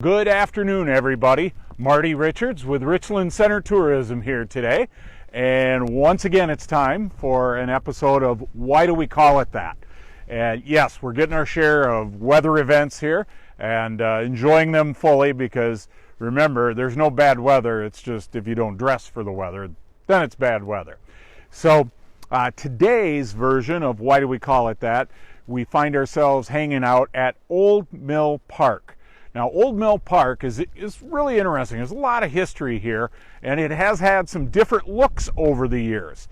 Good afternoon, everybody. Marty Richards with Richland Center Tourism here today. And once again, it's time for an episode of Why Do We Call It That? And yes, we're getting our share of weather events here and enjoying them fully because remember, there's no bad weather. It's just if you don't dress for the weather, then it's bad weather. So today's version of Why Do We Call It That? We find ourselves hanging out at Old Mill Park. Now, Old Mill Park is really interesting. There's a lot of history here, and it has had some different looks over the years.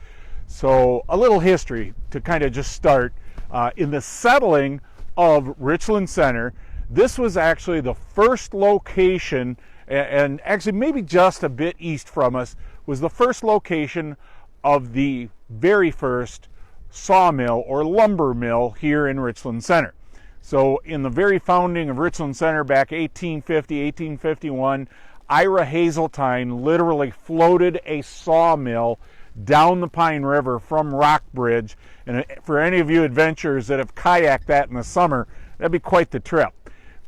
So a little history to kind of just start. In the settling of Richland Center, this was actually the first location, and actually maybe just a bit east from us, was the first location of the very first sawmill or lumber mill here in Richland Center. So in the very founding of Richland Center back 1850, 1851, Ira Hazeltine literally floated a sawmill down the Pine River from Rockbridge. And for any of you adventurers that have kayaked that in the summer, that'd be quite the trip.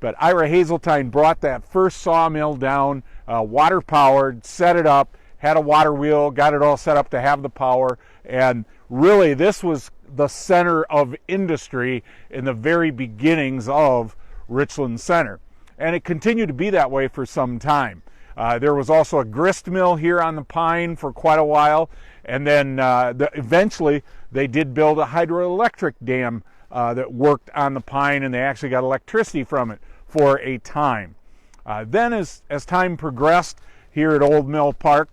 But Ira Hazeltine brought that first sawmill down, water powered, set it up, had a water wheel, got it all set up to have the power. And really, this was the center of industry in the very beginnings of Richland Center. And it continued to be that way for some time. There was also a grist mill here on the Pine for quite a while. And then eventually they did build a hydroelectric dam that worked on the Pine, and they actually got electricity from it for a time. Then as time progressed here at Old Mill Park,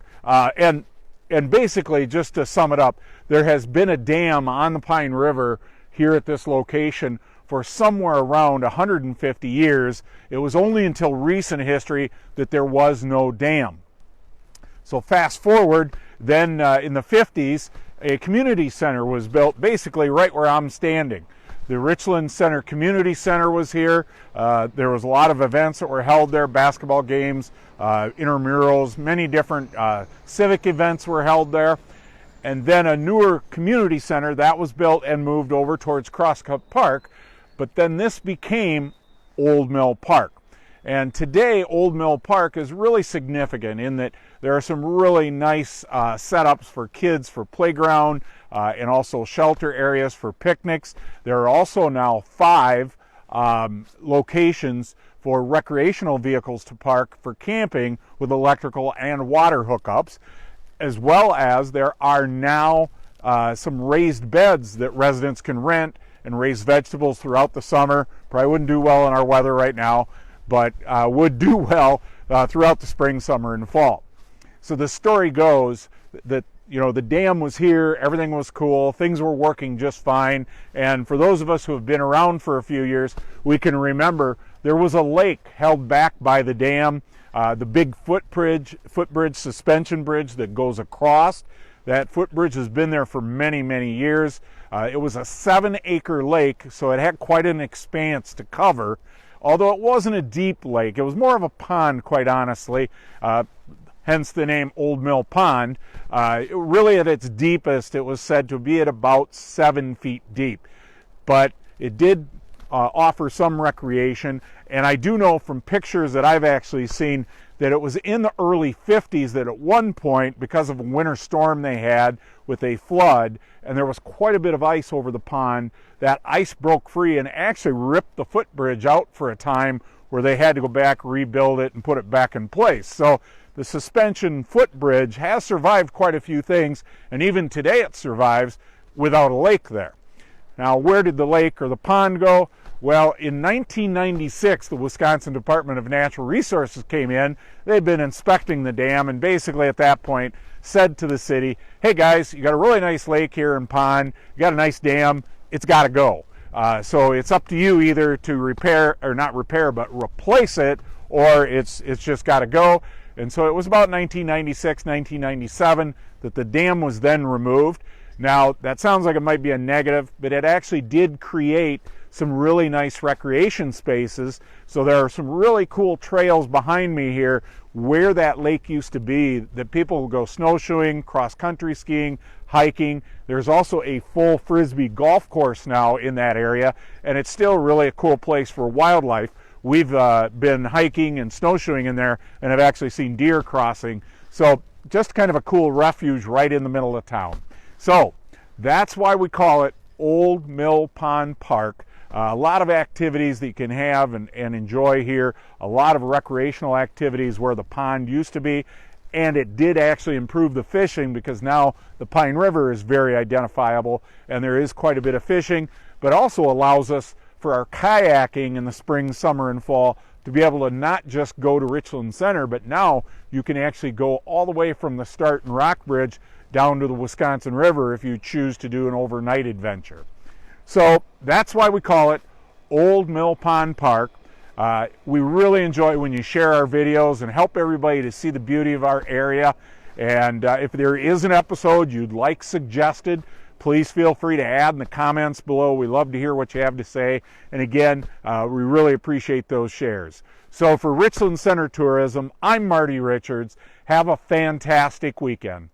and basically, just to sum it up, there has been a dam on the Pine River here at this location for somewhere around 150 years. It was only until recent history that there was no dam. So fast forward, then in the 50s, a community center was built basically right where I'm standing. The Richland Center Community Center was here. There was a lot of events that were held there, basketball games, intramurals, many different civic events were held there. And then a newer community center that was built and moved over towards Crosscut Park. But then this became Old Mill Park. And today, Old Mill Park is really significant in that there are some really nice setups for kids for playground and also shelter areas for picnics. There are also now 5 locations for recreational vehicles to park for camping with electrical and water hookups, as well as there are now some raised beds that residents can rent and raise vegetables throughout the summer. Probably wouldn't do well in our weather right now, but would do well throughout the spring, summer, and fall. So the story goes that, you know, the dam was here, everything was cool, things were working just fine. And for those of us who have been around for a few years, we can remember there was a lake held back by the dam, the big footbridge suspension bridge that goes across. That footbridge has been there for many, many years. It was a 7-acre lake, so it had quite an expanse to cover. Although it wasn't a deep lake, it was more of a pond, quite honestly, hence the name Old Mill Pond. Really at its deepest, it was said to be at about 7 feet deep. But it did offer some recreation, and I do know from pictures that I've actually seen that it was in the early 50s that at one point, because of a winter storm they had with a flood, and there was quite a bit of ice over the pond, that ice broke free and actually ripped the footbridge out for a time where they had to go back, rebuild it, and put it back in place. So the suspension footbridge has survived quite a few things, and even today it survives without a lake there. Now, where did the lake or the pond go? Well, in 1996, the Wisconsin Department of Natural Resources came in. They'd been inspecting the dam and basically at that point said to the city, hey guys, you got a really nice lake here and pond, you got a nice dam, it's got to go. So it's up to you either to repair, or not repair, but replace it, or it's just got to go. And so it was about 1996, 1997 that the dam was then removed. Now, that sounds like it might be a negative, but it actually did create some really nice recreation spaces. So there are some really cool trails behind me here where that lake used to be that people will go snowshoeing, cross-country skiing, hiking. There's also a full Frisbee golf course now in that area, and it's still really a cool place for wildlife. we've been hiking and snowshoeing in there and have actually seen deer crossing. So just kind of a cool refuge right in the middle of town. So that's why we call it Old Mill Pond Park. A lot of activities that you can have and enjoy here. A lot of recreational activities where the pond used to be. And it did actually improve the fishing because now the Pine River is very identifiable and there is quite a bit of fishing, but also allows us for our kayaking in the spring, summer, and fall to be able to not just go to Richland Center, but now you can actually go all the way from the start in Rockbridge down to the Wisconsin River if you choose to do an overnight adventure. So that's why we call it Old Mill Pond Park. We really enjoy when you share our videos and help everybody to see the beauty of our area. And if there is an episode you'd like suggested, please feel free to add in the comments below. We love to hear what you have to say. And again, we really appreciate those shares. So for Richland Center Tourism, I'm Marty Richards. Have a fantastic weekend.